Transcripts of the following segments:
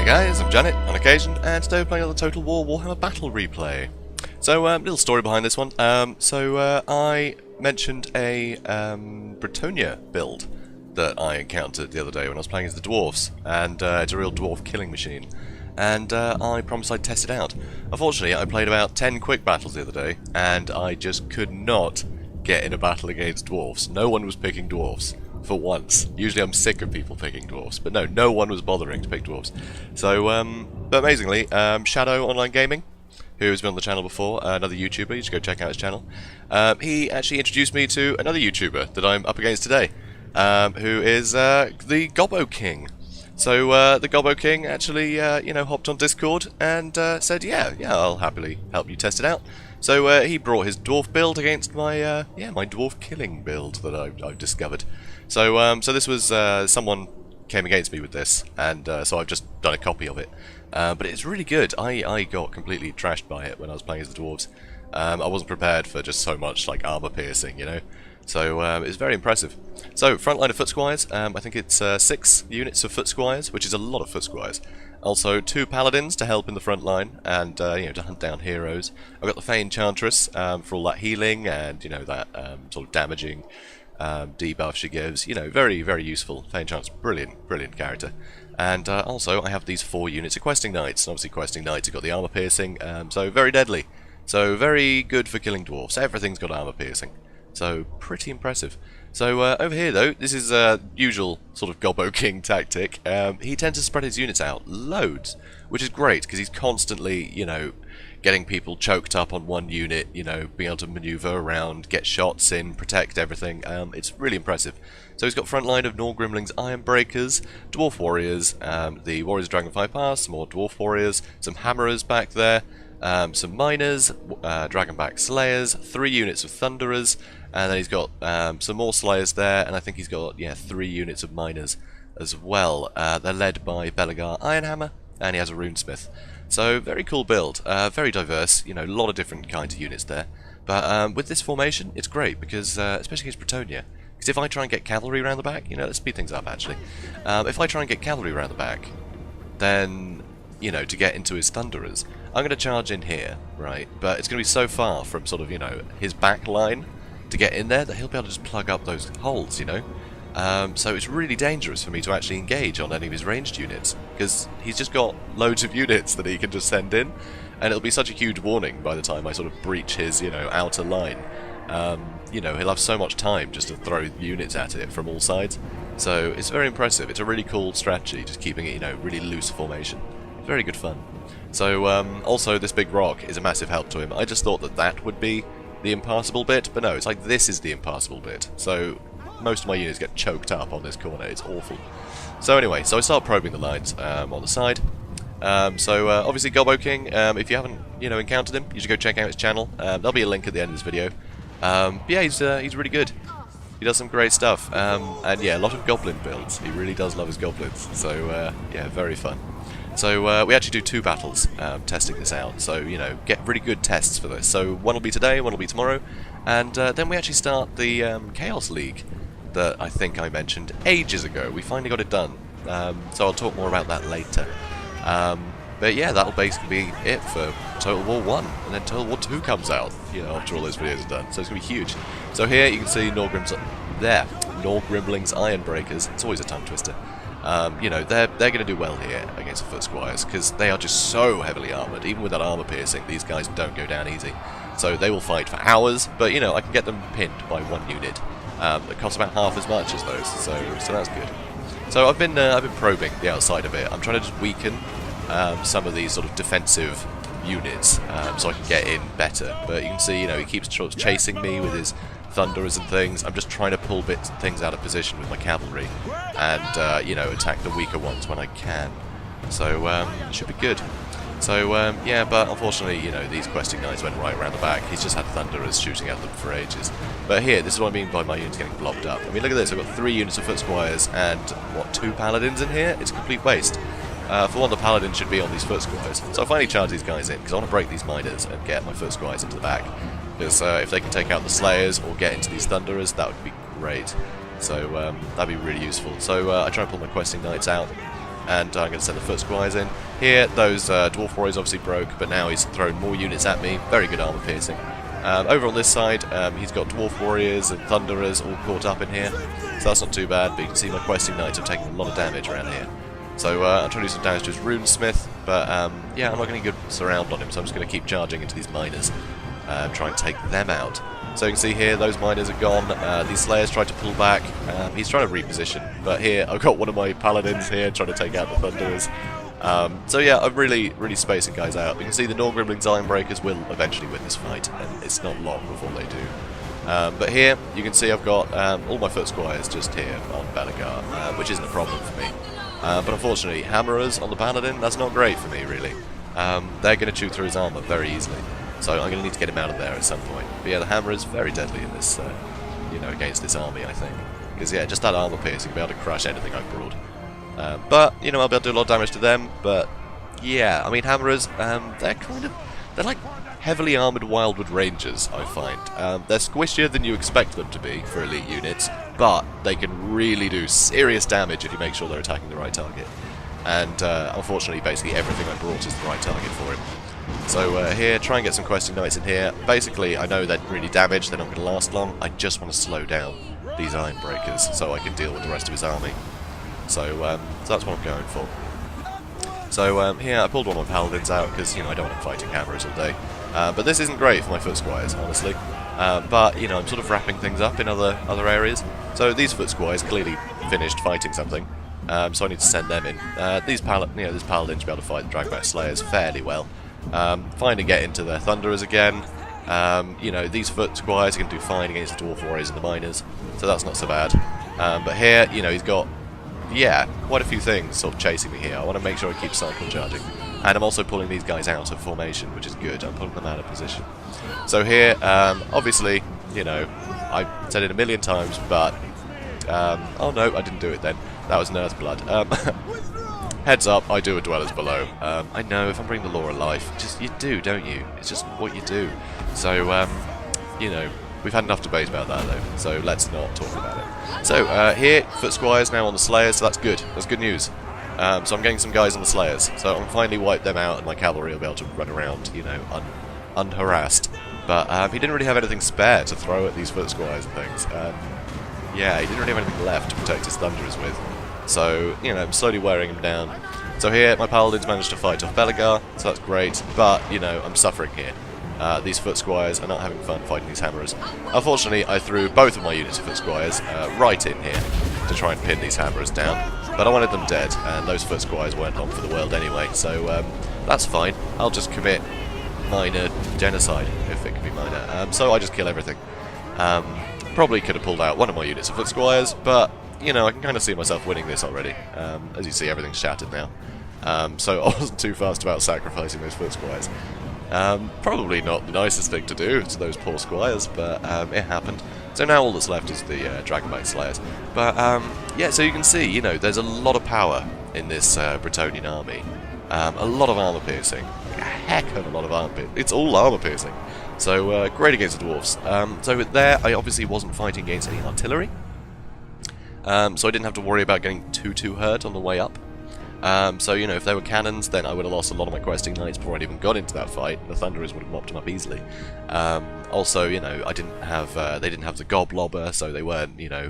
guys, I'm Janet on occasion, and today we're playing on the Total War Warhammer Battle Replay. So, little story behind this one. I mentioned a Bretonnia build that I encountered the other day when I was playing as the dwarves, and it's a real dwarf killing machine. And I promised I'd test it out. Unfortunately, I played about 10 quick battles the other day, and I just could not get in a battle against dwarves. No one was picking dwarves. For once. Usually I'm sick of people picking dwarves, but no one was bothering to pick dwarves. So, but amazingly, Shadow Online Gaming, who has been on the channel before, another YouTuber, you should go check out his channel, he actually introduced me to another YouTuber that I'm up against today, who is the Gobbo King. So, the Gobbo King actually, hopped on Discord and said, yeah, I'll happily help you test it out. So, he brought his dwarf build against my, my dwarf killing build that I've discovered. So, so this was, someone came against me with this, and so I've just done a copy of it. But it's really good. I got completely trashed by it when I was playing as the dwarves. I wasn't prepared for just so much, like, armor piercing, you know? So, it's very impressive. So, front line of foot squires, I think it's 6 units of foot squires, which is a lot of foot squires. Also, 2 paladins to help in the front line, and, to hunt down heroes. I've got the Fey Enchantress, for all that healing, and, that, sort of damaging debuff she gives, very, very useful. Fey Enchantress, brilliant character. And also, I have these 4 units of Questing Knights, and obviously Questing Knights have got the armor piercing, so very deadly. So very good for killing dwarfs. Everything's got armor piercing, so pretty impressive. So over here though, this is a usual sort of Gobbo King tactic. He tends to spread his units out loads, which is great because he's constantly, getting people choked up on one unit, being able to maneuver around, get shots in, protect everything. It's really impressive. So he's got front line of Norgrimling's Ironbreakers, Dwarf Warriors, the Warriors of Dragonfire Pass, some more Dwarf Warriors, some Hammerers back there, some Miners, Dragonback Slayers, 3 units of Thunderers, and then he's got some more Slayers there, and I think he's got, 3 units of Miners as well. They're led by Belegar Ironhammer, and he has a Runesmith. So, very cool build, very diverse, a lot of different kinds of units there. But with this formation, it's great, because, especially against Bretonnia, because if I try and get cavalry around the back, let's speed things up actually. If I try and get cavalry around the back, then, to get into his Thunderers, I'm going to charge in here, right? But it's going to be so far from sort of, his back line to get in there that he'll be able to just plug up those holes, So it's really dangerous for me to actually engage on any of his ranged units, because he's just got loads of units that he can just send in, and it'll be such a huge warning by the time I sort of breach his, outer line. He'll have so much time just to throw units at it from all sides. So it's very impressive. It's a really cool strategy, just keeping it, really loose formation. It's very good fun. So also this big rock is a massive help to him. I just thought that would be the impassable bit, but no, it's like this is the impassable bit. So most of my units get choked up on this corner. It's awful. So anyway, so I start probing the lines on the side. Obviously Gobbo King, if you haven't encountered him, you should go check out his channel. There'll be a link at the end of this video. But yeah, he's really good. He does some great stuff. And yeah, a lot of goblin builds. He really does love his goblins. So yeah, very fun. So we actually do 2 battles testing this out. So get really good tests for this. So one will be today, one will be tomorrow, and then we actually start the Chaos League that I think I mentioned ages ago. We finally got it done. So I'll talk more about that later. But yeah, that'll basically be it for Total War 1, and then Total War 2 comes out, after all those videos are done. So it's going to be huge. So here you can see Norgrimling's Ironbreakers. It's always a tongue twister. They're going to do well here against the Foot Squires, because they are just so heavily armoured. Even with that armour piercing, these guys don't go down easy. So they will fight for hours, but I can get them pinned by 1 unit. That costs about half as much as those, so that's good. So I've been probing the outside of it. I'm trying to just weaken some of these sort of defensive units, so I can get in better. But you can see, he keeps chasing me with his Thunderers and things. I'm just trying to pull things out of position with my cavalry, and attack the weaker ones when I can. So it should be good. So yeah, but unfortunately, these Questing Knights went right around the back. He's just had Thunderers shooting at them for ages. But here, this is what I mean by my units getting blobbed up. I mean, look at this. I've got 3 units of Foot Squires and, 2 Paladins in here? It's a complete waste. For one, the Paladins should be on these Foot Squires. So I finally charge these guys in, because I want to break these Miners and get my Foot Squires into the back. Because if they can take out the Slayers or get into these Thunderers, that would be great. So that'd be really useful. So I try and pull my Questing Knights out. and I'm going to send the foot squires in. Here, those dwarf warriors obviously broke, but now he's thrown more units at me. Very good armor piercing. Over on this side, he's got dwarf warriors and thunderers all caught up in here, so that's not too bad, but you can see my questing knights have taken a lot of damage around here. So I'm trying to do some damage to his runesmith, but yeah, I'm not getting a good surround on him, so I'm just going to keep charging into these miners, try and take them out. So you can see here, those miners are gone, these slayers tried to pull back, he's trying to reposition, but here I've got one of my paladins here trying to take out the thunderers. So yeah, I'm really spacing guys out. You can see the Norgrimling's Ironbreakers will eventually win this fight, and it's not long before they do. But here, you can see I've got all my foot squires just here on Belegar, which isn't a problem for me. But unfortunately, hammerers on the paladin, that's not great for me, really. They're going to chew through his armor very easily, so I'm going to need to get him out of there at some point. But yeah, the hammer is very deadly in this, you know, against this army, I think. Because yeah, just that armor piercing, be able to crush anything I've brought. But, you know, I'll be able to do a lot of damage to them, but yeah, I mean, hammerers, they're like heavily armoured Wildwood Rangers, I find. They're squishier than you expect them to be for elite units, but they can really do serious damage if you make sure they're attacking the right target. And unfortunately, basically everything I brought is the right target for him. So here, try and get some questing knights in here. Basically, I know they're really damaged, they're not going to last long. I just want to slow down these Ironbreakers so I can deal with the rest of his army. So that's what I'm going for. So here I pulled one of my paladins out because, you know, I don't want them fighting hammerers all day. But this isn't great for my foot squires, honestly. But, you know, I'm sort of wrapping things up in other areas. So these foot squires clearly finished fighting something. So I need to send them in. This paladin should be able to fight the Dragback Slayers fairly well. Fine to get into their thunderers again. You know, these foot squires can do fine against the dwarf warriors and the miners, so that's not so bad. But here, you know, he's got, yeah, quite a few things sort of chasing me here. I want to make sure I keep cycle charging. And I'm also pulling these guys out of formation, which is good. I'm pulling them out of position. So here, obviously, you know, I've said it a million times, but oh no, I didn't do it then. That was Nurse Blood. Heads up, I do a Dwellers Below. I know, if I'm bringing the Law of Life, just you do, don't you? It's just what you do. So, you know, we've had enough debate about that though, so let's not talk about it. So, here, Foot Squires now on the Slayers, so that's good. That's good news. So I'm getting some guys on the Slayers, so I'm finally wipe them out and my cavalry will be able to run around, you know, unharassed. But he didn't really have anything spare to throw at these Foot Squires and things. Yeah, he didn't really have anything left to protect his Thunderers with. So, you know, I'm slowly wearing him down. So here, my Paladins managed to fight off Belegar, so that's great, but, you know, I'm suffering here. These Foot Squires are not having fun fighting these Hammerers. Unfortunately, I threw both of my units of Foot Squires right in here to try and pin these Hammerers down, but I wanted them dead, and those Foot Squires weren't long for the world anyway, so that's fine. I'll just commit minor genocide, if it can be minor. So I just kill everything. Probably could have pulled out one of my units of Foot Squires, but you know, I can kind of see myself winning this already. As you see, everything's shattered now. So I wasn't too fast about sacrificing those Foot Squires. Probably not the nicest thing to do to those poor Squires, but it happened. So now all that's left is the Dragonback Slayers. But yeah, so you can see, you know, there's a lot of power in this Bretonnian army. A lot of armor piercing. A heck of a lot of armor piercing. It's all armor piercing. So great against the dwarfs. So there, I obviously wasn't fighting against any artillery. So I didn't have to worry about getting too hurt on the way up. So, you know, if there were cannons, then I would have lost a lot of my questing knights before I'd even got into that fight. The Thunderers would have mopped them up easily. Also, you know, I didn't have, they didn't have the Goblobber, so they weren't, you know,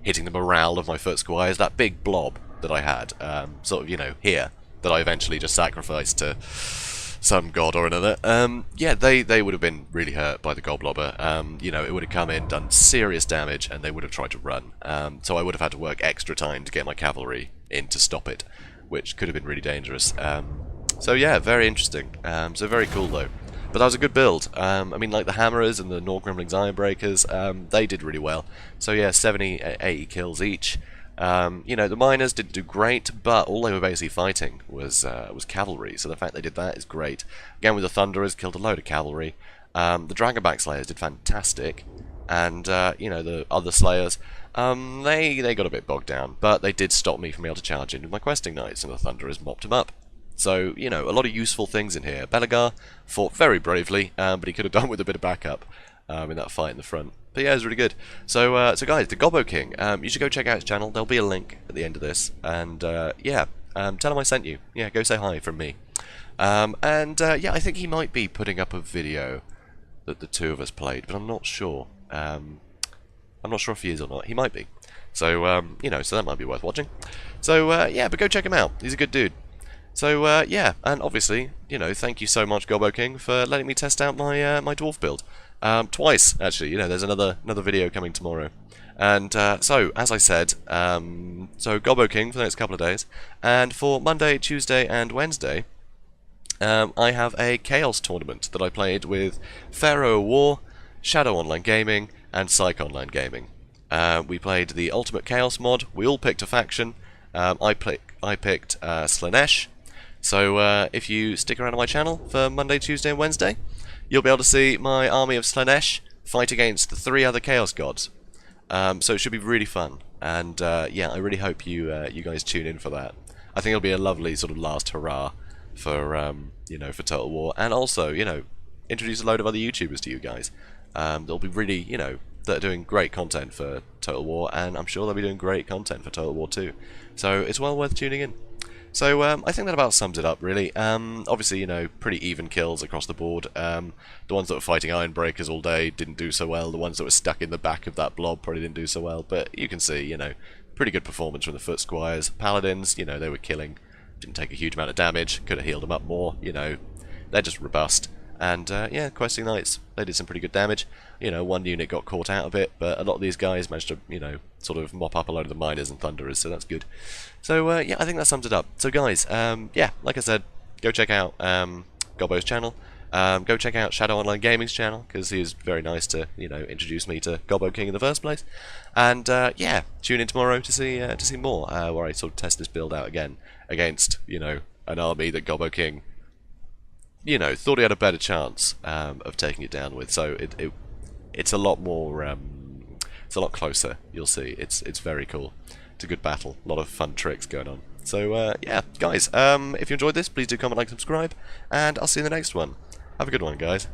hitting the morale of my Foot Squires. That big blob that I had, sort of, you know, here, that I eventually just sacrificed to some god or another, yeah, they would have been really hurt by the Goblobber. You know, it would have come in, done serious damage, and they would have tried to run. So I would have had to work extra time to get my cavalry in to stop it, which could have been really dangerous. So yeah, very interesting. So very cool though. But that was a good build. I mean, like the Hammerers and the Norgrimling's Ironbreakers, they did really well. So yeah, 70, 80 kills each. You know, the miners didn't do great, but all they were basically fighting was cavalry, so the fact they did that is great. Again, with the Thunderers, killed a load of cavalry. The Dragonback Slayers did fantastic, and, you know, the other Slayers, they got a bit bogged down, but they did stop me from being able to charge in with my questing knights, and the Thunderers mopped them up. So, you know, a lot of useful things in here. Belegar fought very bravely, but he could have done with a bit of backup in that fight in the front. But yeah, it was really good. So, so guys, the Gobbo King, you should go check out his channel. There'll be a link at the end of this. And yeah, tell him I sent you. Yeah, go say hi from me. Yeah, I think he might be putting up a video that the two of us played, but I'm not sure. I'm not sure if he is or not. He might be. So, you know, so that might be worth watching. So, yeah, but go check him out. He's a good dude. So, yeah, and obviously, you know, thank you so much, Gobbo King, for letting me test out my my dwarf build. Twice, actually. You know, there's another video coming tomorrow. And so, as I said, so Gobbo King for the next couple of days, and for Monday, Tuesday, and Wednesday, I have a Chaos tournament that I played with Pharaoh War, Shadow Online Gaming, and Psych Online Gaming. We played the Ultimate Chaos mod. We all picked a faction. I picked Slaanesh. So if you stick around on my channel for Monday, Tuesday, and Wednesday, you'll be able to see my army of Slaanesh fight against the 3 other Chaos gods. So it should be really fun. And yeah, I really hope you guys tune in for that. I think it'll be a lovely sort of last hurrah for you know, for Total War, and also, you know, introduce a load of other YouTubers to you guys. They'll be really, you know, that are doing great content for Total War, and I'm sure they'll be doing great content for Total War 2. So it's well worth tuning in. So I think that about sums it up, really. Obviously, you know, pretty even kills across the board. The ones that were fighting Ironbreakers all day didn't do so well. The ones that were stuck in the back of that blob probably didn't do so well. But you can see, you know, pretty good performance from the Foot Squires. Paladins, you know, they were killing. Didn't take a huge amount of damage. Could have healed them up more, you know. They're just robust. And, yeah, Questing Knights, they did some pretty good damage. You know, one unit got caught out a bit, but a lot of these guys managed to, you know, sort of mop up a load of the Miners and Thunderers, so that's good. So, yeah, I think that sums it up. So, guys, yeah, like I said, go check out Gobbo's channel. Go check out Shadow Online Gaming's channel, because he was very nice to, you know, introduce me to Gobbo King in the first place. And, yeah, tune in tomorrow to see more, where I sort of test this build out again against, you know, an army that Gobbo King, you know, thought he had a better chance of taking it down with. So it's a lot more, it's a lot closer. You'll see. It's very cool. It's a good battle. A lot of fun tricks going on. So yeah, guys, if you enjoyed this, please do comment, like, subscribe, and I'll see you in the next one. Have a good one, guys.